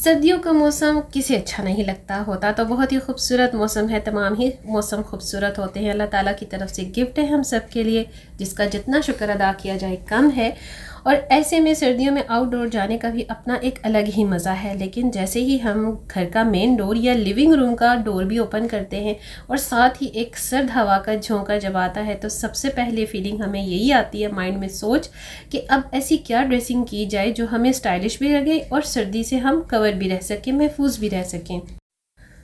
सर्दियों का मौसम किसे अच्छा नहीं लगता, होता तो बहुत ही खूबसूरत मौसम है। तमाम ही मौसम खूबसूरत होते हैं, अल्लाह ताला की तरफ से गिफ्ट है हम सब के लिए, जिसका जितना शुक्र अदा किया जाए कम है। और ऐसे में सर्दियों में आउटडोर जाने का भी अपना एक अलग ही मज़ा है। लेकिन जैसे ही हम घर का मेन डोर या लिविंग रूम का डोर भी ओपन करते हैं और साथ ही एक सर्द हवा का झोंका जब आता है, तो सबसे पहले फीलिंग हमें यही आती है माइंड में सोच कि अब ऐसी क्या ड्रेसिंग की जाए जो हमें स्टाइलिश भी लगे और सर्दी से हम कवर भी रह सकें, महफूज भी रह सकें।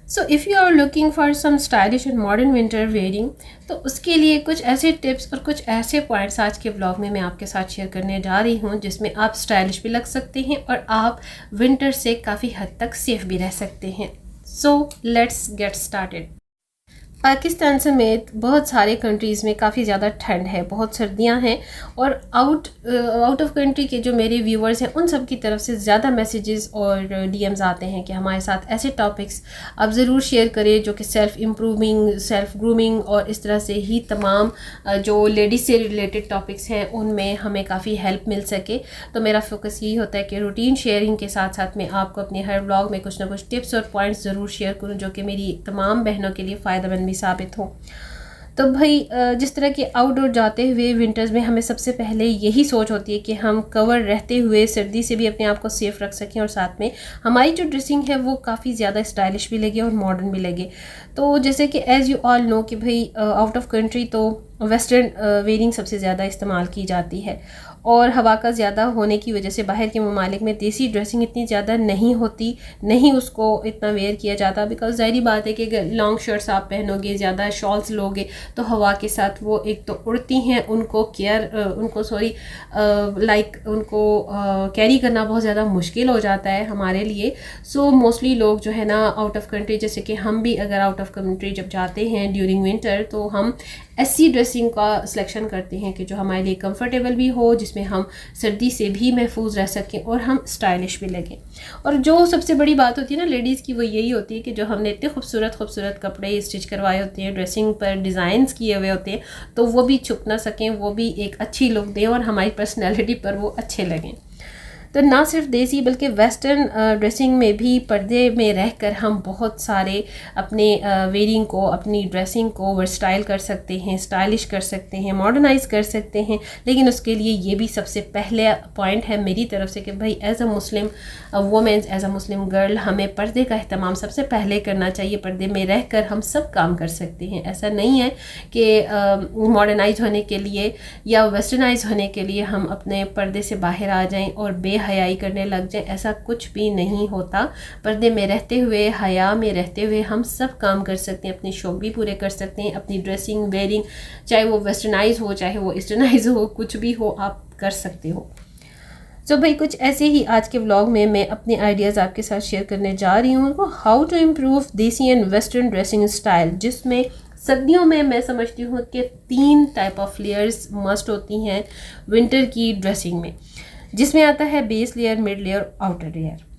So if you are looking for some stylish and modern winter wearing, तो उसके लिए कुछ ऐसे टिप्स और कुछ ऐसे पॉइंट्स आज के ब्लॉग में मैं आपके साथ शेयर करने जा रही हूँ, जिसमें आप स्टाइलिश भी लग सकते हैं और आप विंटर से काफ़ी हद तक सेफ भी रह सकते हैं। So let's get started. Pakistan समेत बहुत सारे कंट्रीज़ में काफ़ी ज़्यादा ठंड है, बहुत सर्दियां हैं। और आउट ऑफ कंट्री के जो मेरे व्यूअर्स हैं उन सब की तरफ से ज़्यादा मैसेजेस और डीएम्स आते हैं कि हमारे साथ ऐसे टॉपिक्स आप ज़रूर शेयर करें जो कि सेल्फ़ इम्प्रूविंग, सेल्फ़ ग्रूमिंग और इस तरह से ही तमाम जो लेडीज़ से रिलेटेड टॉपिक्स हैं उनमें हमें काफ़ी हेल्प मिल सके। तो मेरा फोकस यही होता है कि रूटीन शेयरिंग के साथ साथ मैं आपको अपने हर ब्लॉग में कुछ ना कुछ टिप्स और पॉइंट्स ज़रूर शेयर करूँ जो कि मेरी तमाम बहनों के लिए फ़ायदेमंद साबित हो। तो भाई जिस तरह के आउटडोर जाते हुए विंटर्स में हमें सबसे पहले यही सोच होती है कि हम कवर रहते हुए सर्दी से भी अपने आप को सेफ रख सकें और साथ में हमारी जो ड्रेसिंग है वो काफ़ी ज़्यादा स्टाइलिश भी लगे और मॉडर्न भी लगे। तो जैसे कि एज़ यू ऑल नो कि भाई आउट ऑफ कंट्री तो वेस्टर्न वेयरिंग सबसे ज़्यादा इस्तेमाल की जाती है और हवा का ज़्यादा होने की वजह से बाहर के ममालिक में देसी ड्रेसिंग इतनी ज़्यादा नहीं होती, नहीं उसको इतना वेयर किया जाता। बिकॉज ज़ाहिरी बात है कि अगर लॉन्ग शर्ट्स आप पहनोगे, ज़्यादा शॉल्स लोगे तो हवा के साथ वो एक तो उड़ती हैं, उनको कैरी करना बहुत ज़्यादा मुश्किल हो जाता है हमारे लिए। सो मोस्टली लोग जो है ना आउट ऑफ कंट्री, जैसे कि हम भी अगर आउट ऑफ कंट्री जब जाते हैं ड्यूरिंग विंटर, तो हम ऐसी ड्रेसिंग का सिलेक्शन करते हैं कि जो हमारे लिए कंफर्टेबल भी हो, जिसमें हम सर्दी से भी महफूज रह सकें और हम स्टाइलिश भी लगें। और जो सबसे बड़ी बात होती है ना लेडीज़ की, वो यही होती है कि जो हमने इतने खूबसूरत कपड़े स्टिच करवाए होते हैं, ड्रेसिंग पर डिज़ाइंस किए हुए होते हैं, तो वो भी छुप ना सकें, वो भी एक अच्छी लुक दें और हमारी पर्सनैलिटी पर वो अच्छे लगें। तो ना सिर्फ देसी बल्कि वेस्टर्न ड्रेसिंग में भी पर्दे में रहकर हम बहुत सारे अपने वेयरिंग को, अपनी ड्रेसिंग को वर्सटाइल कर सकते हैं, स्टाइलिश कर सकते हैं, मॉडर्नाइज कर सकते हैं। लेकिन उसके लिए ये भी सबसे पहले पॉइंट है मेरी तरफ से कि भाई as a Muslim women, as a Muslim girl, हमें पर्दे का अहतमाम सबसे पहले करना चाहिए। पर्दे में रहकर हम सब काम कर सकते हैं। ऐसा नहीं है कि मॉडर्नाइज होने के लिए या वेस्टर्नाइज होने के लिए हम अपने पर्दे से बाहर आ जाएं और हयाई करने लग जाए, ऐसा कुछ भी नहीं होता। पर्दे में रहते हुए, हया में रहते हुए हम सब काम कर सकते हैं, अपने शौक भी पूरे कर सकते हैं। अपनी ड्रेसिंग वेयरिंग चाहे वो वेस्टर्नाइज हो चाहे वो ईस्टर्नाइज हो, कुछ भी हो आप कर सकते हो। तो भाई कुछ ऐसे ही आज के व्लॉग में मैं अपने आइडियाज़ आपके साथ शेयर करने जा रही हूँ, वो हाउ टू इम्प्रूव देसी एंड वेस्टर्न ड्रेसिंग स्टाइल, जिसमें सर्दियों में मैं समझती हूँ कि 3 टाइप ऑफ लेयर्स मस्ट होती हैं विंटर की ड्रेसिंग में, जिसमें आता है base layer, mid layer, outer layer.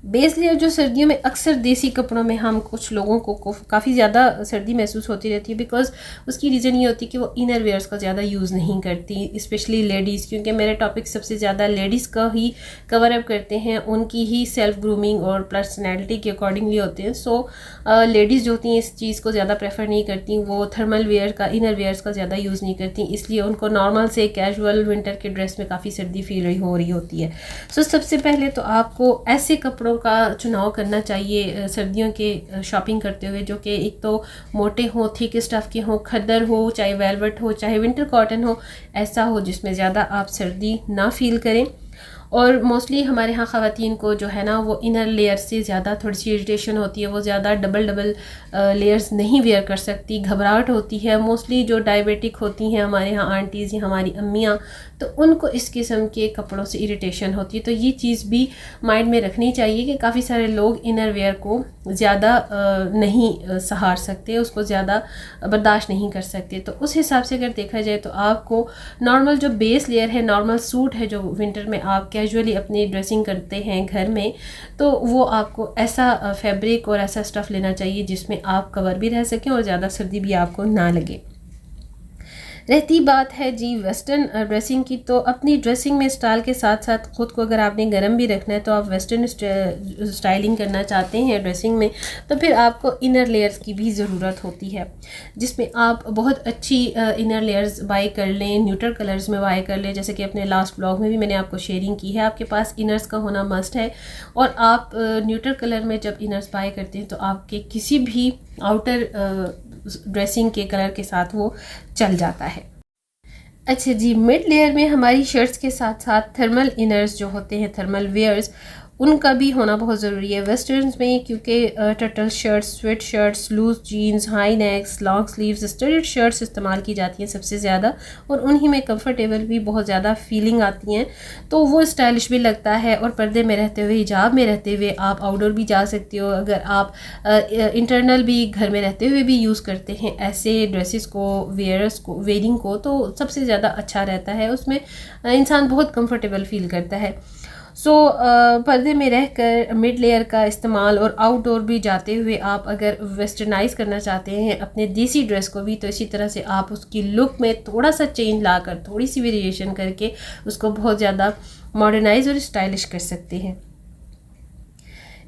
Base layer जो सर्दियों में अक्सर देसी कपड़ों में हम कुछ लोगों को काफ़ी ज़्यादा सर्दी महसूस होती रहती है, बिकॉज उसकी रीज़न ये होती है कि वो इनर वेयर्स का ज़्यादा यूज़ नहीं करती, स्पेशली लेडीज़, क्योंकि मेरे टॉपिक सबसे ज़्यादा लेडीज़ का ही कवर अप करते हैं, उनकी ही सेल्फ ग्रूमिंग और पर्सनैलिटी के अकॉर्डिंगली होते हैं। सो लेडीज़ जो होती हैं इस चीज़ को ज़्यादा प्रेफर नहीं करती, वो थर्मल वेयर का, इनर वेयर्स का ज़्यादा यूज़ नहीं करती, इसलिए उनको नॉर्मल से कैजुअल विंटर के ड्रेस में काफ़ी सर्दी फील हो रही होती है। सो सबसे पहले तो आपको ऐसे कपड़ों का चुनाव करना चाहिए सर्दियों के शॉपिंग करते हुए, जो कि एक तो मोटे हो, थिक स्टफ के हो, खद्दर हो, चाहे वेलवेट हो, चाहे विंटर कॉटन हो, ऐसा हो जिसमें ज़्यादा आप सर्दी ना फील करें। और मोस्टली हमारे यहाँ ख़वातीन को जो है ना वो इनर लेयर से ज़्यादा थोड़ी सी इरिटेशन होती है, वो ज़्यादा डबल लेयर्स नहीं वेयर कर सकती, घबराहट होती है। मोस्टली जो डायबिटिक होती हैं हमारे यहाँ आंटीज़ या हमारी अम्मियाँ, तो उनको इस किस्म के कपड़ों से इरिटेशन होती है। तो ये चीज़ भी माइंड में रखनी चाहिए कि काफ़ी सारे लोग इनर वेयर को ज़्यादा नहीं सहार सकते, उसको ज़्यादा बर्दाश्त नहीं कर सकते। तो उस हिसाब से अगर देखा जाए तो आपको नॉर्मल जो बेस लेयर है, नॉर्मल सूट है जो विंटर में आप कैजुअली अपनी ड्रेसिंग करते हैं घर में, तो वो आपको ऐसा फैब्रिक और ऐसा स्टफ़ लेना चाहिए जिसमें आप कवर भी रह सकें और ज़्यादा सर्दी भी आपको ना लगे। रहती बात है जी वेस्टर्न ड्रेसिंग की, तो अपनी ड्रेसिंग में स्टाइल के साथ साथ ख़ुद को अगर आपने गर्म भी रखना है, तो आप वेस्टर्न स्टाइलिंग करना चाहते हैं ड्रेसिंग में, तो फिर आपको इनर लेयर्स की भी ज़रूरत होती है, जिसमें आप बहुत अच्छी इनर लेयर्स बाय कर लें, न्यूट्रल कलर्स में बाय कर लें। जैसे कि अपने लास्ट ब्लॉग में भी मैंने आपको शेयरिंग की है, आपके पास इनर्स का होना मस्ट है। और आप न्यूट्रल कलर में जब इनर्स बाय करते हैं तो आपके किसी भी आउटर ड्रेसिंग के कलर के साथ वो चल जाता है। अच्छा जी, मिड लेयर में हमारी शर्ट्स के साथ साथ थर्मल इनर्स जो होते हैं, थर्मल वेयर्स, उनका भी होना बहुत ज़रूरी है वेस्टर्न्स में, क्योंकि turtle shirts, sweat shirts, loose jeans, high necks, long sleeves, studded shirts इस्तेमाल की जाती हैं सबसे ज़्यादा, और उन्हीं में कंफर्टेबल भी बहुत ज़्यादा फीलिंग आती हैं, तो वो स्टाइलिश भी लगता है। और पर्दे में रहते हुए, हिजाब में रहते हुए आप आउटडोर भी जा सकते हो। अगर आप इंटरनल भी घर में रहते हुए भी यूज़ करते हैं ऐसे ड्रेसेस को, वेयरिंग को, तो सबसे ज़्यादा अच्छा रहता है, उसमें इंसान बहुत कंफर्टेबल फील करता है। पर्दे में रहकर मिड लेयर का इस्तेमाल, और आउटडोर भी जाते हुए आप अगर वेस्टर्नाइज करना चाहते हैं अपने देसी ड्रेस को भी, तो इसी तरह से आप उसकी लुक में थोड़ा सा चेंज लाकर, थोड़ी सी वेरिएशन करके उसको बहुत ज़्यादा मॉडर्नाइज और स्टाइलिश कर सकते हैं।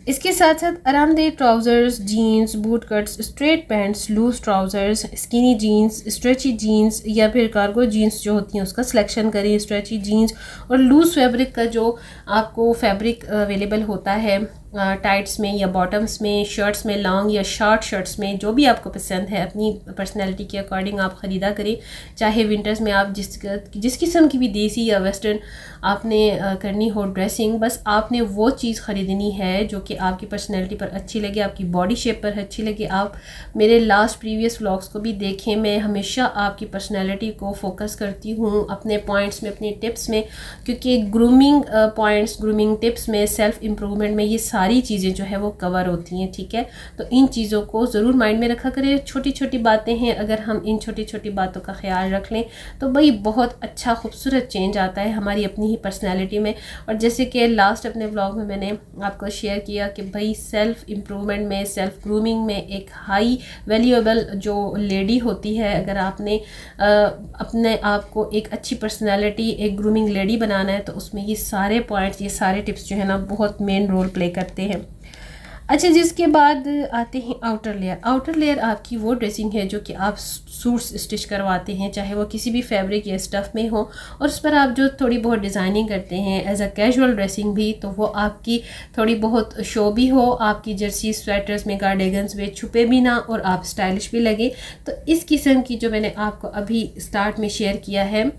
इसके साथ साथ आरामदेह trousers, jeans, boot cuts, straight pants, loose trousers, skinny jeans, stretchy jeans या फिर कार्गो जीन्स जो होती हैं उसका सिलेक्शन करें। स्ट्रेची जीन्स और लूज़ फैब्रिक का जो आपको फैब्रिक अवेलेबल होता है टाइट्स में या बॉटम्स में, शर्ट्स में, लॉन्ग या शॉर्ट शर्ट्स में, जो भी आपको पसंद है अपनी पर्सनैलिटी के अकॉर्डिंग आप ख़रीदा करें। चाहे विंटर्स में आप जिस किस्म की भी देसी या वेस्टर्न आपने करनी हो ड्रेसिंग, बस आपने वो चीज़ ख़रीदनी है जो कि आपकी पर्सनैलिटी पर अच्छी लगे, आपकी बॉडी शेप पर अच्छी लगे। आप मेरे लास्ट प्रीवियस व्लॉग्स को भी देखें, मैं हमेशा आपकी पर्सनैलिटी को फोकस करती हूँ अपने पॉइंट्स में, अपने टिप्स में, क्योंकि ग्रूमिंग पॉइंट्स, ग्रूमिंग टिप्स में, सेल्फ इम्प्रूवमेंट में ये सारी चीज़ें जो है वो कवर होती हैं। ठीक है, तो इन चीज़ों को ज़रूर माइंड में रखा करें। छोटी छोटी बातें हैं, अगर हम इन छोटी छोटी बातों का ख्याल रख लें तो भाई बहुत अच्छा खूबसूरत चेंज आता है हमारी अपनी ही पर्सनैलिटी में। और जैसे कि लास्ट अपने व्लॉग में मैंने आपको शेयर किया कि भाई सेल्फ इम्प्रूवमेंट में, सेल्फ ग्रूमिंग में एक हाई वैल्यूएबल जो लेडी होती है, अगर आपने अपने आप को एक अच्छी पर्सनैलिटी, एक ग्रूमिंग लेडी बनाना है, तो उसमें ये सारे पॉइंट्स, ये सारे टिप्स जो है ना बहुत मेन रोल प्ले करते हैं। अच्छा, जिसके बाद आते हैं आउटर लेयर। आउटर लेयर आपकी वो ड्रेसिंग है जो कि आप सूट्स स्टिच करवाते हैं, चाहे वो किसी भी फैब्रिक या स्टफ़ में हो, और उस पर आप जो थोड़ी बहुत डिज़ाइनिंग करते हैं एज अ कैजुअल ड्रेसिंग भी, तो वो आपकी थोड़ी बहुत शो भी हो, आपकी जर्सी, स्वेटर्स में, कार्डिगन्स में छुपे भी ना, और आप स्टाइलिश भी लगे। तो इस किस्म की जो मैंने आपको अभी स्टार्ट में शेयर किया है,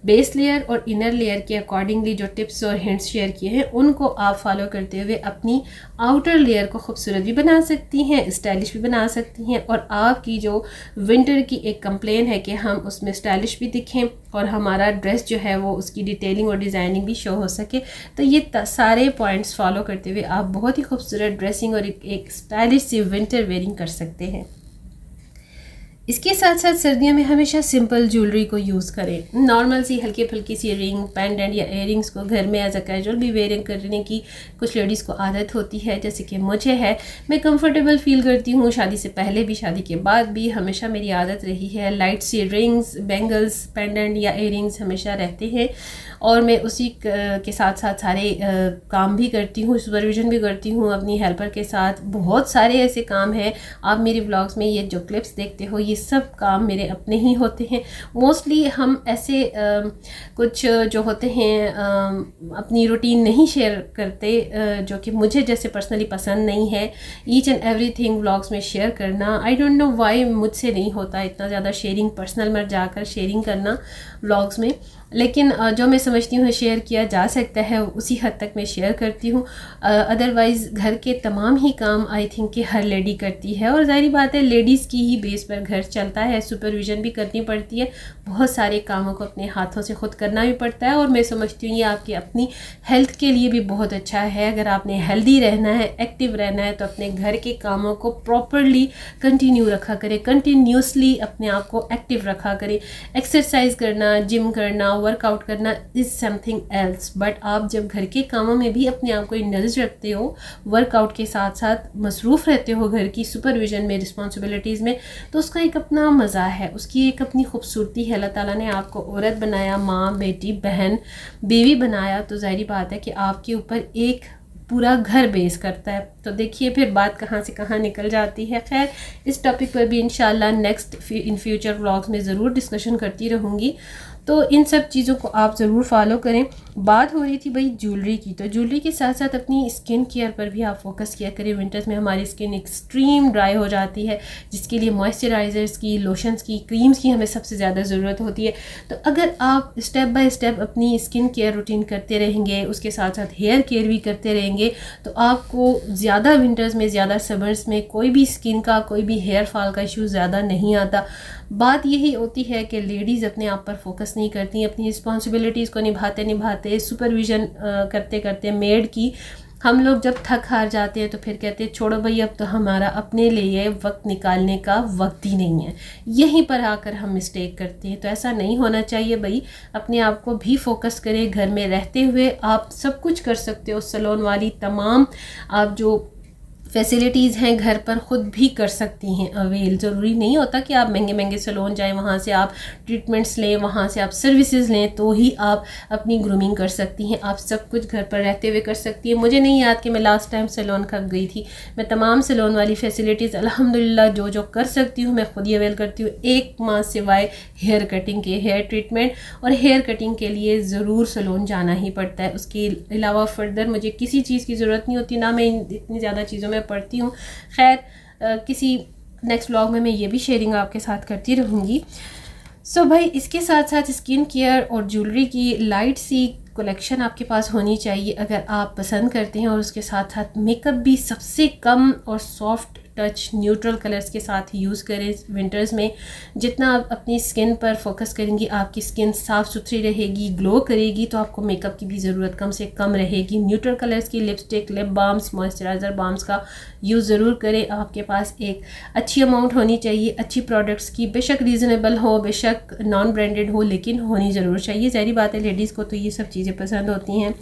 बेस लेयर और इनर लेयर के अकॉर्डिंगली जो टिप्स और हिंट्स शेयर किए हैं, उनको आप फॉलो करते हुए अपनी आउटर लेयर को खूबसूरत भी बना सकती हैं, स्टाइलिश भी बना सकती हैं। और आपकी जो विंटर की एक कंप्लेन है कि हम उसमें स्टाइलिश भी दिखें और हमारा ड्रेस जो है वो उसकी डिटेलिंग और डिज़ाइनिंग भी शो हो सके, तो ये सारे पॉइंट्स फॉलो करते हुए आप बहुत ही खूबसूरत ड्रेसिंग और एक स्टाइलिश सी विंटर वेयरिंग कर सकते हैं। इसके साथ साथ सर्दियों में हमेशा सिंपल ज्वेलरी को यूज़ करें। नॉर्मल सी हल्की फुल्की सी रिंग, पेंडेंट या इयरिंग्स को घर में एज अ कैजुअल भी वेयरिंग करने की कुछ लेडीज़ को आदत होती है, जैसे कि मुझे है। मैं कंफर्टेबल फील करती हूँ, शादी से पहले भी, शादी के बाद भी हमेशा मेरी आदत रही है। लाइट सी रिंग्स, बैंगल्स, पेंडेंट या इयरिंग्स हमेशा रहते हैं, और मैं उसी के साथ साथ सारे काम भी करती हूँ, सुपरविज़न भी करती हूँ अपनी हेल्पर के साथ। बहुत सारे ऐसे काम हैं, आप मेरे व्लॉग्स में ये जो क्लिप्स देखते हो, ये सब काम मेरे अपने ही होते हैं। मोस्टली हम ऐसे कुछ जो होते हैं अपनी रूटीन नहीं शेयर करते, जो कि मुझे जैसे पर्सनली पसंद नहीं है ईच एंड एवरीथिंग व्लॉग्स में शेयर करना। आई डोंट नो वाई मुझसे नहीं होता इतना ज़्यादा शेयरिंग, पर्सनल में जाकर शेयरिंग करना व्लॉग्स में, लेकिन जो मैं समझती हूँ शेयर किया जा सकता है उसी हद तक मैं शेयर करती हूँ। अदरवाइज़ घर के तमाम ही काम आई थिंक कि हर लेडी करती है, और ज़ाहिर बात है लेडीज़ की ही बेस पर घर चलता है, सुपरविज़न भी करनी पड़ती है, बहुत सारे कामों को अपने हाथों से खुद करना भी पड़ता है। और मैं समझती हूँ ये आपकी अपनी हेल्थ के लिए भी बहुत अच्छा है। अगर आपने हेल्दी रहना है, एक्टिव रहना है, तो अपने घर के कामों को प्रॉपरली कंटिन्यू रखा करें, कंटिन्यूसली अपने आप को एक्टिव रखा करें। एक्सरसाइज करना, जिम करना, वर्कआउट करना इज़ समथिंग एल्स, बट आप जब घर के कामों में भी अपने आप को इंडल्ज रखते हो, वर्कआउट के साथ साथ मसरूफ़ रहते हो घर की सुपरविज़न में, रिस्पॉन्सिबिलिटीज़ में, तो उसका एक एक अपना मज़ा है, उसकी एक अपनी खूबसूरती है। अल्लाह ताला ने आपको औरत बनाया, माँ, बेटी, बहन, बीवी बनाया, तो ज़ाहिर बात है कि आपके ऊपर एक पूरा घर बेस करता है। तो देखिए फिर बात कहाँ से कहाँ निकल जाती है। खैर, इस टॉपिक पर भी इंशाल्लाह नेक्स्ट इन फ्यूचर व्लॉग्स में ज़रूर डिस्कशन करती रहूँगी। तो इन सब चीज़ों को आप ज़रूर फॉलो करें। बात हो रही थी भाई ज्वेलरी की, तो ज्वेलरी के साथ साथ अपनी स्किन केयर पर भी आप फोकस किया करें। विंटर्स में हमारी स्किन एक्सट्रीम ड्राई हो जाती है, जिसके लिए मॉइस्चराइज़र्स की, लोशंस की, क्रीम्स की हमें सबसे ज़्यादा ज़रूरत होती है। तो अगर आप स्टेप बाय स्टेप अपनी स्किन केयर रूटीन करते रहेंगे, उसके साथ साथ हेयर केयर भी करते रहेंगे, तो आपको ज़्यादा विंटर्स में, ज़्यादा समर्स में कोई भी स्किन का, कोई भी हेयर फॉल का इशू ज़्यादा नहीं आता। बात यही होती है कि लेडीज़ अपने आप पर फोकस नहीं करती, अपनी रिस्पॉन्सिबिलिटीज़ को निभाते निभाते, सुपरविज़न करते करते मेड की, हम लोग जब थक हार जाते हैं तो फिर कहते हैं छोड़ो भाई, अब तो हमारा अपने लिए वक्त निकालने का वक्त ही नहीं है। यहीं पर आकर हम मिस्टेक करते हैं। तो ऐसा नहीं होना चाहिए भाई, अपने आप को भी फोकस करें। घर में रहते हुए आप सब कुछ कर सकते हो। सैलून वाली तमाम आप जो फैसिलिटीज़ हैं घर पर ख़ुद भी कर सकती हैं अवेल। ज़रूरी नहीं होता कि आप महंगे महंगे सैलून जाएं, वहाँ से आप ट्रीटमेंट्स लें, वहाँ से आप सर्विसेज लें तो ही आप अपनी ग्रूमिंग कर सकती हैं। आप सब कुछ घर पर रहते हुए कर सकती हैं। मुझे नहीं याद कि मैं लास्ट टाइम सैलून कब गई थी। मैं तमाम सैलून वाली फैसिलिटीज़ अल्हम्दुलिल्लाह जो जो कर सकती हूँ मैं खुद ही अवेल करती हूँ, एक माह सिवाय हेयर कटिंग के। हेयर ट्रीटमेंट और हेयर कटिंग के लिए ज़रूर सैलून जाना ही पड़ता है। उसके अलावा फर्दर मुझे किसी चीज़ की ज़रूरत नहीं होती, ना मैं इतनी ज़्यादा चीज़ों में पढ़ती हूँ। खैर, किसी नेक्स्ट व्लॉग में मैं ये भी शेयरिंग आपके साथ करती रहूँगी। सो भाई, इसके साथ साथ स्किन केयर और ज्वेलरी की लाइट सी कलेक्शन आपके पास होनी चाहिए अगर आप पसंद करते हैं। और उसके साथ साथ मेकअप भी सबसे कम और सॉफ्ट टच न्यूट्रल कलर्स के साथ यूज़ करें। विंटर्स में जितना आप अपनी स्किन पर फोकस करेंगी, आपकी स्किन साफ़ सुथरी रहेगी, ग्लो करेगी, तो आपको मेकअप की भी ज़रूरत कम से कम रहेगी। न्यूट्रल कलर्स की lipstick, lip balms, moisturiser balms का यूज़ ज़रूर करें। आपके पास एक अच्छी अमाउंट होनी चाहिए अच्छी प्रोडक्ट्स की, बेशक रीज़नेबल हो, बेशक नॉन ब्रांडेड हो, लेकिन होनी ज़रूर चाहिए। ज़ाहिर बात है लेडीज़ को तो ये सब चीज़ें पसंद होती हैं।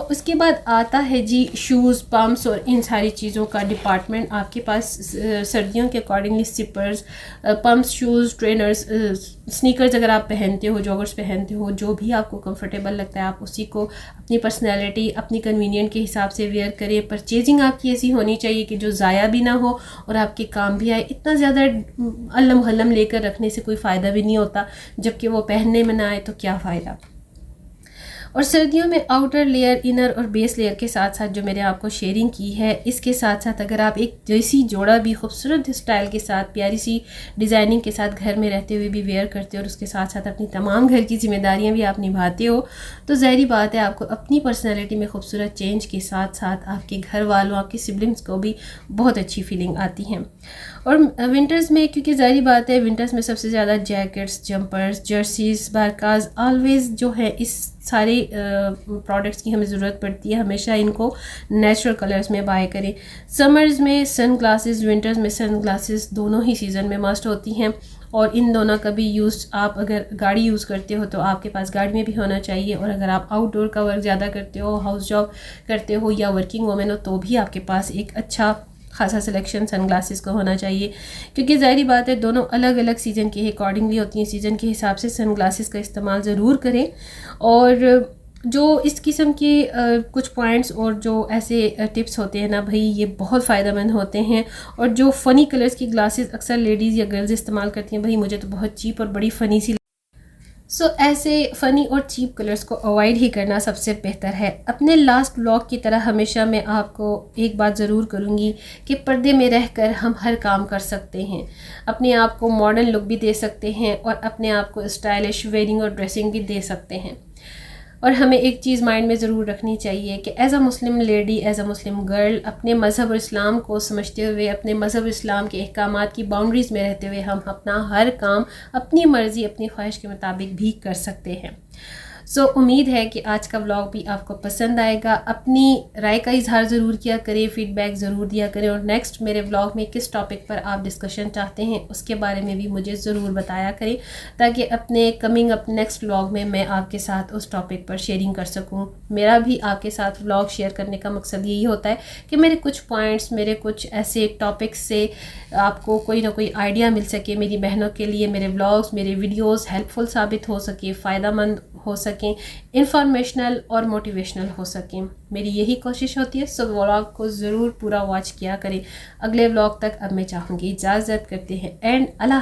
उसके बाद आता है जी शूज़, पम्प्स और इन सारी चीज़ों का डिपार्टमेंट। आपके पास सर्दियों के accordingly sippers, pumps, shoes, trainers, sneakers अगर आप पहनते हो, जॉगर्स पहनते हो, जो भी आपको कंफर्टेबल लगता है आप उसी को अपनी पर्सनैलिटी, अपनी कन्वीनियंट के हिसाब से वेयर करें। परचेजिंग आपकी ऐसी होनी चाहिए कि जो ज़ाया भी ना हो और आपके काम भी आए। इतना ज़्यादा अल्लम हल्लम लेकर रखने से कोई फ़ायदा भी नहीं होता, जबकि वो पहनने में ना आए तो क्या फ़ायदा। और सर्दियों में आउटर लेयर, इनर और बेस लेयर के साथ साथ जो मैंने आपको शेयरिंग की है, इसके साथ साथ अगर आप एक जैसी जोड़ा भी खूबसूरत स्टाइल के साथ, प्यारी सी डिज़ाइनिंग के साथ घर में रहते हुए भी वेयर करते हो और उसके साथ साथ अपनी तमाम घर की जिम्मेदारियां भी आप निभाते हो, तो ज़ाहिर बात है आपको अपनी पर्सनैलिटी में खूबसूरत चेंज के साथ साथ आपके घर वालों, आपके सिबलिंग्स को भी बहुत अच्छी फीलिंग आती हैं। और विंटर्स में, क्योंकि ज़ाहिर बात है विंटर्स में सबसे ज़्यादा जैकेट्स, जंपर्स, जर्सीज़, बारकाज ऑलवेज़ जो है इस सारे प्रोडक्ट्स की हमें ज़रूरत पड़ती है। हमेशा इनको नेचुरल कलर्स में बाय करें। समर्स में सन ग्लासेस, विंटर्स में सन ग्लासेस, दोनों ही सीज़न में मस्ट होती हैं। और इन दोनों का भी यूज़, आप अगर गाड़ी यूज़ करते हो तो आपके पास गाड़ी में भी होना चाहिए, और अगर आप आउटडोर का वर्क ज़्यादा करते हो, हाउस जॉब करते हो या वर्किंग वुमेन हो, तो भी आपके पास एक अच्छा खासा सिलेक्शन सन ग्लासेस का होना चाहिए। क्योंकि ज़ाहिर बात है दोनों अलग अलग सीज़न के अकॉर्डिंगली होती हैं। सीज़न के हिसाब से सन ग्लासेस का इस्तेमाल ज़रूर करें। और जो इस किस्म के कुछ पॉइंट्स और जो ऐसे टिप्स होते हैं ना भाई, ये बहुत फ़ायदेमंद होते हैं। और जो फ़नी कलर्स की ग्लासेस अक्सर लेडीज़ या गर्ल्स इस्तेमाल करती हैं, भाई मुझे तो बहुत चीप और बड़ी फ़नी सी ऐसे फ़नी और चीप कलर्स को अवॉइड ही करना सबसे बेहतर है। अपने लास्ट व्लॉग की तरह हमेशा मैं आपको एक बात ज़रूर करूँगी कि पर्दे में रहकर हम हर काम कर सकते हैं, अपने आप को मॉडर्न लुक भी दे सकते हैं और अपने आप को स्टाइलिश वेयरिंग और ड्रेसिंग भी दे सकते हैं। और हमें एक चीज़ माइंड में ज़रूर रखनी चाहिए कि as a Muslim lady, as a Muslim girl, अपने मज़हब और इस्लाम को समझते हुए, अपने मज़हब इस्लाम के अहकामात की बाउंड्रीज़ में रहते हुए हम अपना हर काम अपनी मर्ज़ी, अपनी ख्वाहिश के मुताबिक भी कर सकते हैं। सो उम्मीद है कि आज का व्लॉग भी आपको पसंद आएगा। अपनी राय का इजहार ज़रूर किया करें, फीडबैक ज़रूर दिया करें, और नेक्स्ट मेरे व्लॉग में किस टॉपिक पर आप डिस्कशन चाहते हैं उसके बारे में भी मुझे ज़रूर बताया करें, ताकि अपने कमिंग अप नेक्स्ट व्लॉग में मैं आपके साथ उस टॉपिक पर शेयरिंग कर सकूं। मेरा भी आपके साथ व्लॉग शेयर करने का मकसद यही होता है कि मेरे कुछ पॉइंट्स, मेरे कुछ ऐसे टॉपिक्स से आपको कोई ना कोई आइडिया मिल सके, मेरी बहनों के लिए मेरे व्लॉग्स, मेरे वीडियोस हेल्पफुल साबित हो सके, फ़ायदेमंद हो सकें, इंफॉर्मेशनल और मोटिवेशनल हो सकें। मेरी यही कोशिश होती है। सो व्लॉग को ज़रूर पूरा वॉच किया करें। अगले व्लॉग तक अब मैं चाहूँगी इजाज़त करते हैं एंड अल्लाह।